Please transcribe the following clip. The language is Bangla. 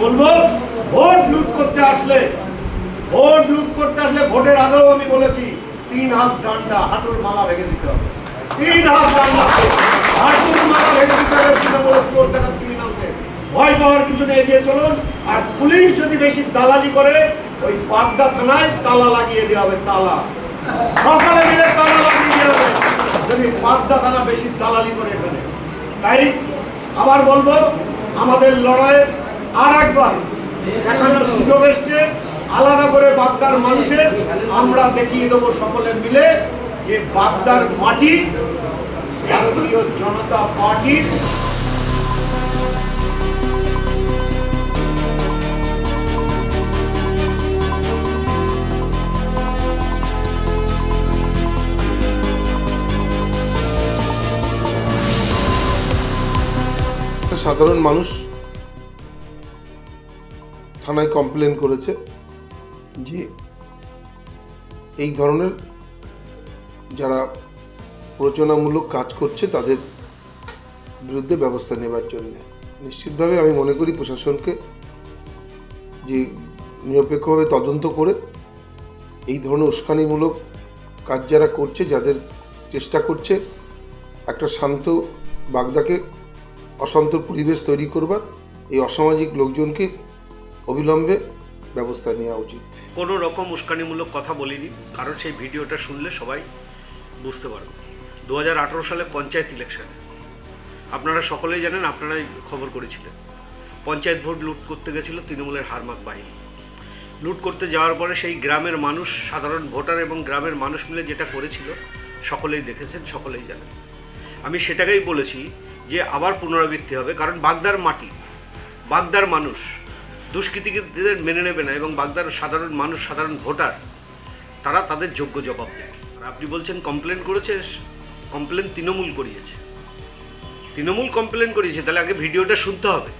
বলবো ভোট লুট করতে আসলে ভোটের আগেও আমি বলেছি 3 হাত ডান্ডা হাঁটুর মালা ভেঙে দিতে হবে। 3 হাত ডান্ডা হাঁটুর মালা ভেঙে দিতে হবে। তৃণমূলের চোর টাকা কিনে আনতে ভয় পাওয়ার কিছু নেই, এগিয়ে চলুন। আর পুলিশ যদি বেশি দালালি করে ওই বাগদা থানায় তালা লাগিয়ে দেওয়া হবে, তালা সকালে মিলে তালা লাগিয়ে দেওয়া হবে যদি বাগদা থানা বেশি দালালি করে এখানে। তাই আবার বলবো আমাদের লড়াই আর একবার দেখানোর সুযোগ এসছে আলাদা করে বাগদার মানুষের। আমরা দেখিয়ে দেবো সকলে মিলে যে বাগদার মাটি ভারতীয় জনতা পার্টির। সাধারণ মানুষ থানায় কমপ্লেন করেছে যে এই ধরনের যারা প্ররোচনামূলক কাজ করছে তাদের বিরুদ্ধে ব্যবস্থা নেবার জন্য। নিশ্চিতভাবে আমি মনে করি প্রশাসনকে যে নিরপেক্ষভাবে তদন্ত করে এই ধরনের উস্কানিমূলক কাজ যারা করছে, যাদের চেষ্টা করছে একটা শান্ত বাগদাকে অশান্তর পরিবেশ তৈরি করবার, এই অসামাজিক লোকজনকে অবিলম্বে ব্যবস্থা নেওয়া উচিত। কোনো রকম উস্কানিমূলক কথা বলিনি, কারণ সেই ভিডিওটা শুনলে সবাই বুঝতে পারবে। 2018 সালে পঞ্চায়েত ইলেকশনে আপনারা সকলেই জানেন, আপনারাই খবর করেছিলেন, পঞ্চায়েত ভোট লুট করতে গেছিল তৃণমূলের হারমাত বাহিনী। লুট করতে যাওয়ার পরে সেই গ্রামের মানুষ, সাধারণ ভোটার এবং গ্রামের মানুষ মিলে যেটা করেছিল সকলেই দেখেছেন, সকলেই জানেন। আমি সেটাকেই বলেছি যে আবার পুনরাবৃত্তি হবে, কারণ বাগদার মাটি, বাগদার মানুষ দুষ্কৃতীদের মেনে নেবে না এবং বাগদার সাধারণ মানুষ, সাধারণ ভোটার তারা তাদের যোগ্য জবাব দেবে। আর আপনি বলছেন কমপ্লেন করেছে, কমপ্লেন তৃণমূল করিয়েছে, তৃণমূল কমপ্লেন করিয়েছে, তাহলে আগে ভিডিওটা শুনতে হবে।